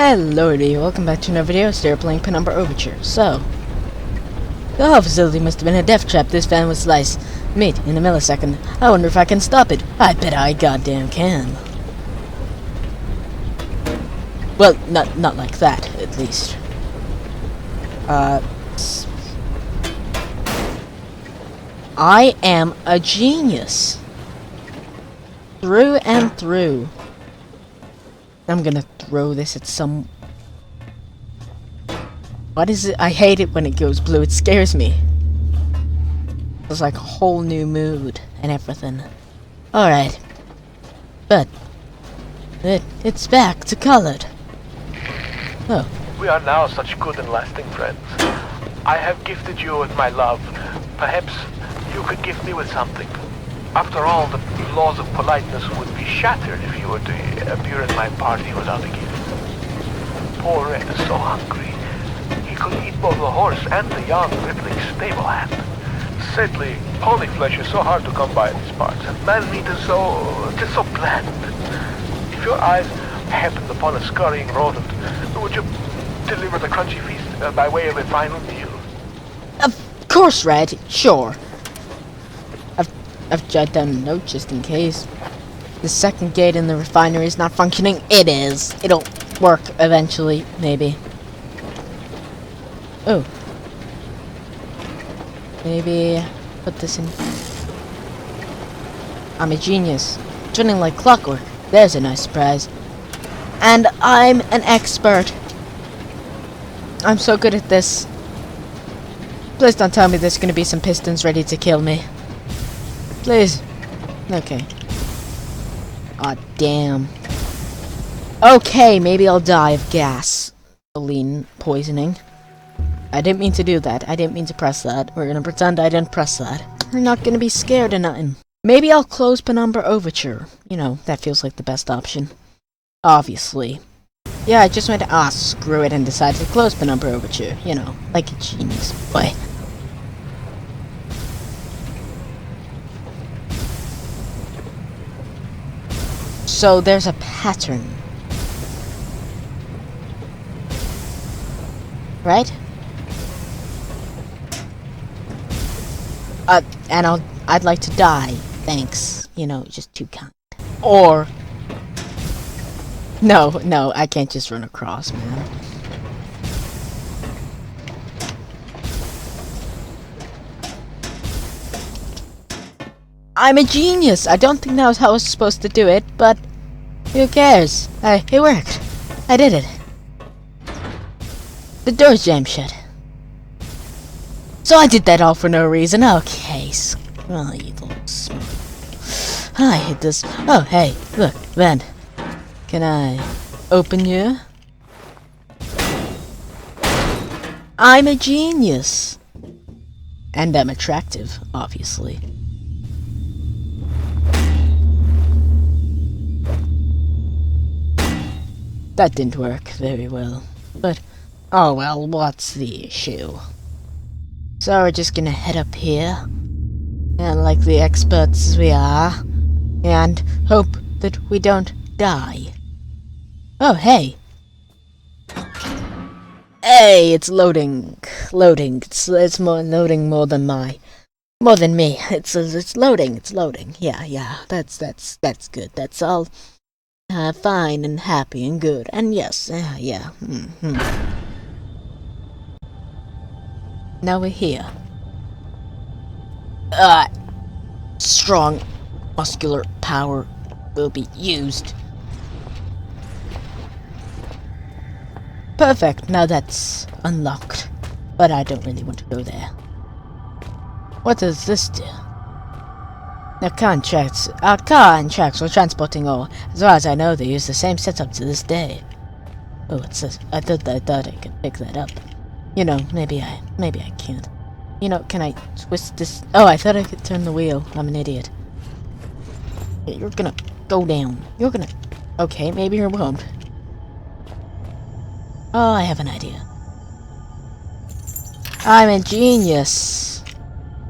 Hello everybody, welcome back to another video. Today we're playing Penumbra Overture. So, the whole facility must have been a death trap. This van would slice meat in a millisecond. I wonder if I can stop it. I bet I goddamn can. Well, not like that, at least. I am a genius. Through and through. I'm gonna throw this at some... What is it? I hate it when it goes blue. It scares me. It's like a whole new mood and everything. Alright. But... It's back to colored. Oh. We are now such good and lasting friends. I have gifted you with my love. Perhaps you could gift me with something. After all, the laws of politeness would be shattered if you were to appear in my party without a gift. Poor Red is so hungry. He could eat both the horse and the young rippling stable hand. Sadly, pony flesh is so hard to come by in these parts, and man meat is so bland. If your eyes happened upon a scurrying rodent, would you deliver the crunchy feast by way of a final meal? Of course, Red. Sure. I've jotted down a note just in case. The second gate in the refinery is not functioning. It is. It'll work eventually, maybe. Oh. Maybe put this in. I'm a genius. It's running like clockwork. There's a nice surprise. And I'm an expert. I'm so good at this. Please don't tell me there's gonna be some pistons ready to kill me. Please. Okay. Aw, damn. Okay, maybe I'll die of gasoline poisoning. I didn't mean to do that. I didn't mean to press that. We're gonna pretend I didn't press that. We're not gonna be scared of nothing. Maybe I'll close Penumbra Overture. You know, that feels like the best option. Obviously. Yeah, I just went to, screw it, and decided to close Penumbra Overture. You know, like a genius boy. So there's a pattern. Right? And I'd like to die. Thanks. You know, just too kind. Or No, I can't just run across, man. I'm a genius! I don't think that was how I was supposed to do it, but who cares? It worked. I did it. The door's jammed shut. So I did that all for no reason. Okay, oh, you little smart. I hate this. Oh, hey, look, vent. Can I open you? I'm a genius. And I'm attractive, obviously. That didn't work very well. But, oh well, what's the issue? So we're just gonna head up here. And like the experts we are. And hope that we don't die. Oh, hey. Hey, it's loading. It's more loading more than me. It's loading. Yeah. That's good. That's all fine and happy and good. And yes, yeah. Now we're here. Strong muscular power will be used. Perfect, now that's unlocked. But I don't really want to go there. What does this do? Our car and tracks for transporting ore. As far as I know, they use the same setup to this day. Oh, what's this? I thought I could pick that up. You know, maybe I can't. You know, can I twist this? Oh, I thought I could turn the wheel. I'm an idiot. You're gonna go down. Okay, maybe you won't. Oh, I have an idea. I'm a genius.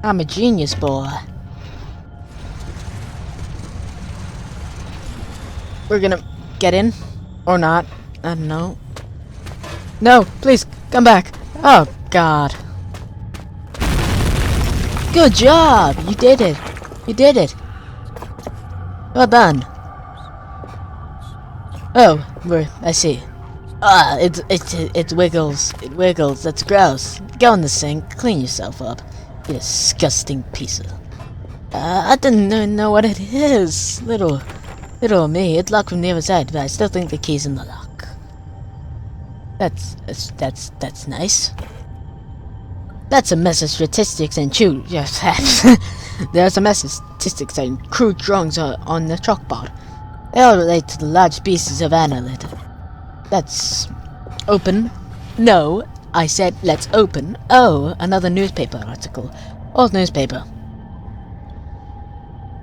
I'm a genius boy. We're gonna get in. Or not. I don't know. No, please, come back. Oh, God. Good job! You did it. You did it. Well done. Oh, I see. Ah, it wiggles. It wiggles. That's gross. Go in the sink. Clean yourself up. You disgusting piece of... I didn't know what it is. Little me. It's locked from the other side, but I still think the key's in the lock. That's nice. That's a mess of statistics and true. Yes, there's a mess of statistics and crude drawings on the chalkboard. They all relate to the large species of annelid. Let's open. No, I said let's open. Oh, another newspaper article. Old newspaper.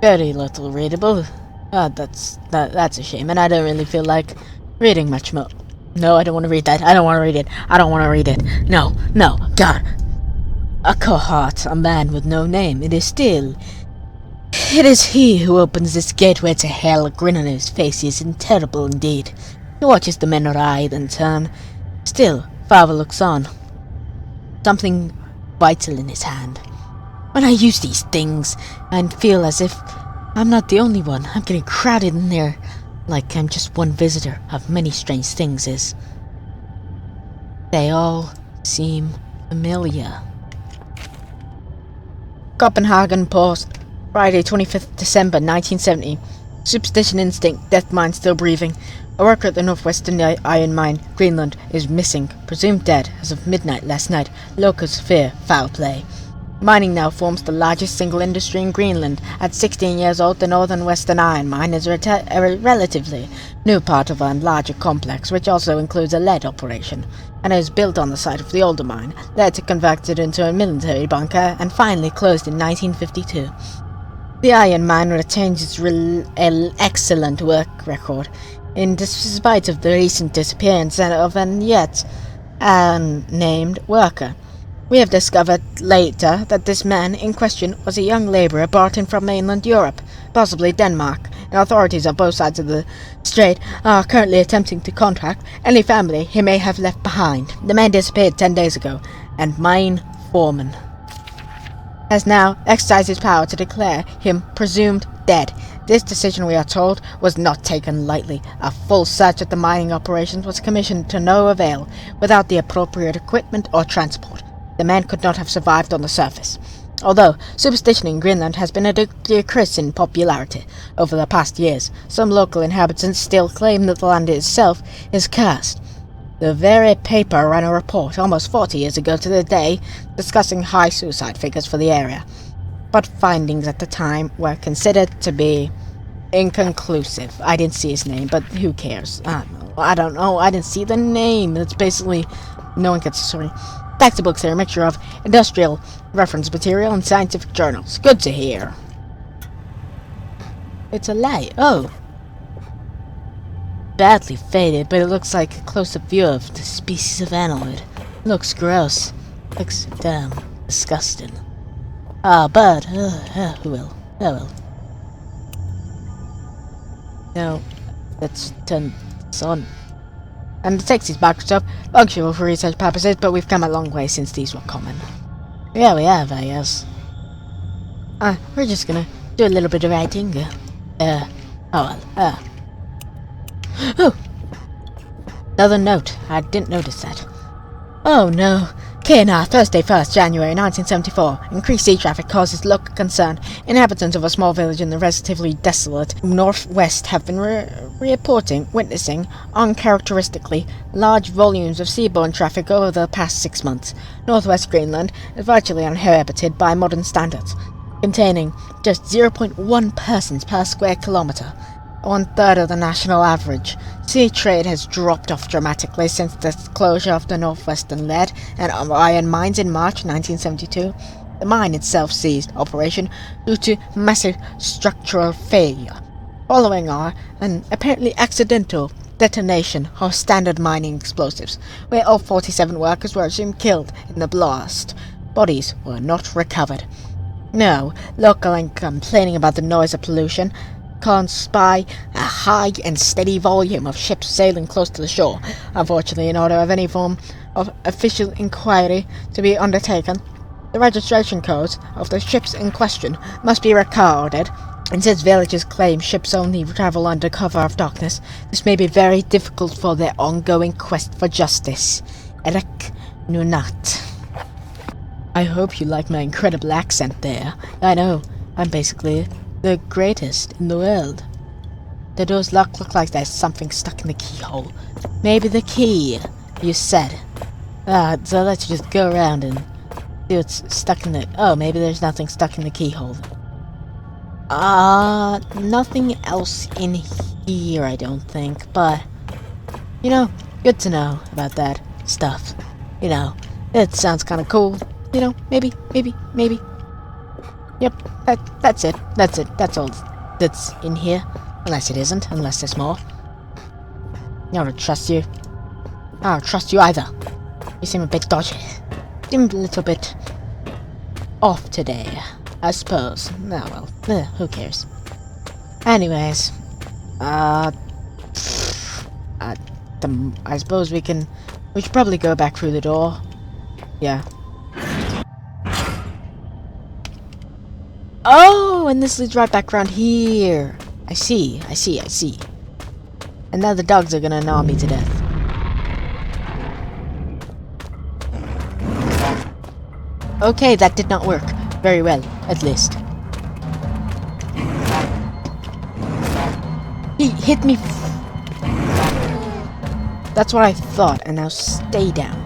Very little readable. Ah, that's a shame, and I don't really feel like reading much more. No, I don't want to read that. I don't want to read it. I don't want to read it. No, God. A cohort, a man with no name. It is he who opens this gateway to hell. A grin on his face is terrible indeed. He watches the men writhe and turn. Still, Father looks on. Something vital in his hand. When I use these things, I feel as if I'm not the only one. I'm getting crowded in there, like I'm just one visitor of many strange things. They all seem familiar. Copenhagen Post, Friday, 25th December, 1970. Superstition instinct, death mine still breathing. A worker at the northwestern iron mine, Greenland, is missing, presumed dead as of midnight last night. Locals fear foul play. Mining now forms the largest single industry in Greenland. At 16 years old, the northern western iron mine is a relatively new part of a larger complex, which also includes a lead operation, and is built on the site of the older mine, later converted into a military bunker, and finally closed in 1952. The iron mine retains its excellent work record, in spite of the recent disappearance of an yet unnamed worker. We have discovered later that this man in question was a young labourer brought in from mainland Europe, possibly Denmark, and authorities on both sides of the strait are currently attempting to contact any family he may have left behind. The man disappeared 10 days ago, and mine foreman has now exercised his power to declare him presumed dead. This decision, we are told, was not taken lightly. A full search of the mining operations was commissioned to no avail. Without the appropriate equipment or transport, the man could not have survived on the surface. Although superstition in Greenland has been a decrease in popularity over the past years, some local inhabitants still claim that the land itself is cursed. The very paper ran a report almost 40 years ago to the day discussing high suicide figures for the area, but findings at the time were considered to be inconclusive. I didn't see his name, but who cares? I don't know. I didn't see the name. It's basically no one gets the story. Textbooks are a mixture of industrial reference material and scientific journals. Good to hear. It's a lie. Oh. Badly faded, but it looks like a close-up view of the species of annelid. Looks gross. Looks damn disgusting. Ah, but who will? Oh well. Now, let's turn this on. And the text is backed up, functional for research purposes, but we've come a long way since these were common. Yeah, we have, I guess. We're just gonna do a little bit of writing. Oh! Another note. I didn't notice that. Oh no. KNR, Thursday 1st January 1974. Increased sea traffic causes local concern. Inhabitants of a small village in the relatively desolate northwest have been witnessing uncharacteristically large volumes of seaborne traffic over the past 6 months. Northwest Greenland is virtually uninhabited by modern standards, containing just 0.1 persons per square kilometre, 1/3 of the national average. Sea trade has dropped off dramatically since the closure of the northwestern lead and iron mines in March 1972. The mine itself ceased operation due to massive structural failure, following an apparently accidental detonation of standard mining explosives, where all 47 workers were assumed killed in the blast. Bodies were not recovered. No, local and complaining about the noise of pollution. can't spy a high and steady volume of ships sailing close to the shore. Unfortunately, in order of any form of official inquiry to be undertaken, the registration codes of the ships in question must be recorded, and since villagers claim ships only travel under cover of darkness, this may be very difficult for their ongoing quest for justice. Eric Nunat. I hope you like my incredible accent there. I know, I'm basically the greatest in the world. The doors look like there's something stuck in the keyhole. Maybe the key, you said. So let's just go around and see what's stuck in the... Oh, maybe there's nothing stuck in the keyhole. Nothing else in here, I don't think, but... You know, good to know about that stuff. You know, it sounds kind of cool. You know, maybe. Yep, that's it. That's all that's in here. Unless it isn't, unless there's more. I don't trust you. I don't trust you either. You seem a bit dodgy. Seem a little bit off today, I suppose. Oh well, who cares? Anyways, I suppose we should probably go back through the door. Yeah. Oh, and this leads right back around here. I see. And now the dogs are gonna gnaw me to death. Okay, that did not work very well, at least. He hit me. That's what I thought, and now stay down.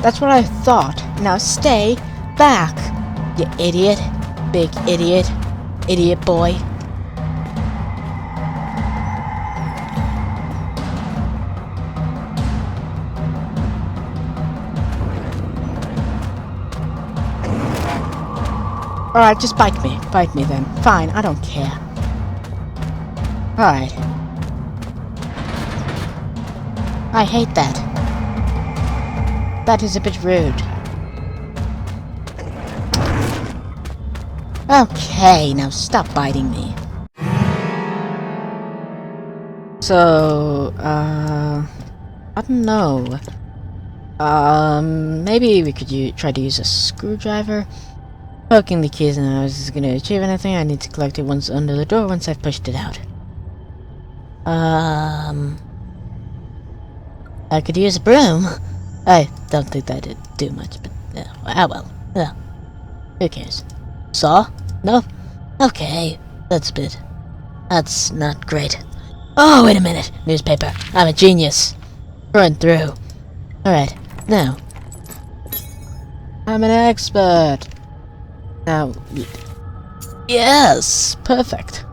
That's what I thought. Now stay back, you idiot. Big idiot. Idiot boy. Alright, just bite me. Bite me then. Fine, I don't care. Alright. I hate that. That is a bit rude. Okay, now stop biting me. So, I don't know. Maybe we could try to use a screwdriver. Poking the keys now is going to achieve anything. I need to collect it once under the door once I've pushed it out. I could use a broom. I don't think that'd do much, but well. Who cares? Saw? No? Okay, that's not great. Oh, wait a minute. Newspaper. I'm a genius. Through and through. Alright, now. I'm an expert. Now, yes, perfect.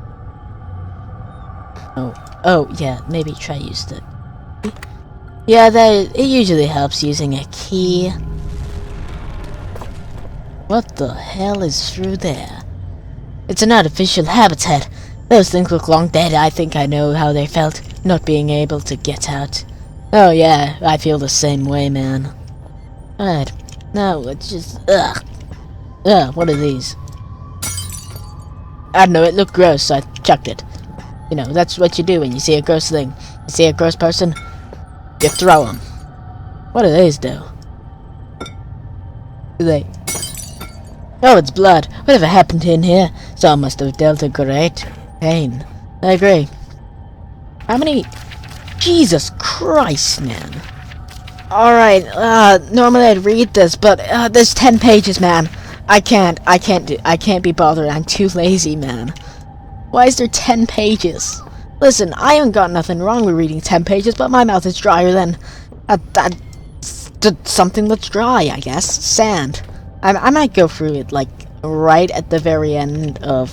Oh, yeah, maybe try use the... Yeah, it usually helps using a key. What the hell is through there? It's an artificial habitat. Those things look long dead. I think I know how they felt, not being able to get out. Oh yeah, I feel the same way, man. Alright, now let's just... Ugh, what are these? I don't know, it looked gross, so I chucked it. You know, that's what you do when you see a gross thing. You see a gross person, you throw them. What do these do? Oh, it's blood. Whatever happened in here? Someone must have dealt a great pain. I agree. How many... Jesus Christ, man. Alright, normally I'd read this, but there's 10 pages, man. I can't be bothered. I'm too lazy, man. Why is there 10 pages? Listen, I haven't got nothing wrong with reading 10 pages, but my mouth is drier than something that's dry, I guess. Sand. I might go through it, like, right at the very end of...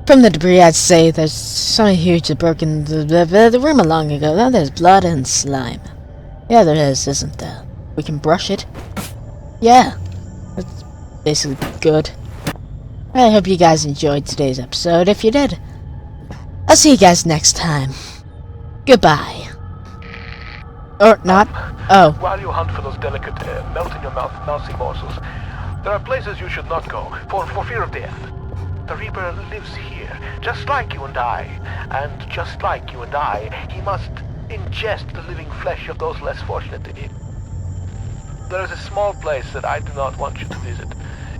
From the debris, I'd say there's something huge that broke in the room long ago. Now there's blood and slime. Yeah, there is, isn't there? We can brush it. Yeah. That's basically good. I hope you guys enjoyed today's episode. If you did, I'll see you guys next time. Goodbye. Or not. Oh. While you hunt for those delicate, melt-in-your-mouth mousy morsels, There are places you should not go, for fear of death. The Reaper lives here, just like you and I. And just like you and I, he must ingest the living flesh of those less fortunate than him. There is a small place that I do not want you to visit,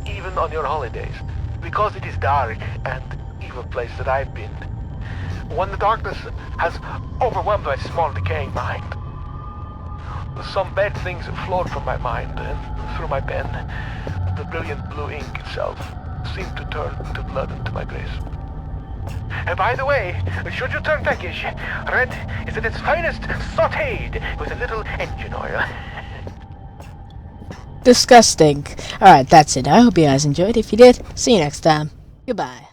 even on your holidays, because it is dark and evil place that I've been. When the darkness has overwhelmed my small decaying mind, some bad things flowed from my mind and through my pen. The brilliant blue ink itself seemed to turn to blood into my grace. And by the way, should you turn peckish, red is at its finest sautéed with a little engine oil. Disgusting. Alright, that's it. I hope you guys enjoyed. If you did, see you next time. Goodbye.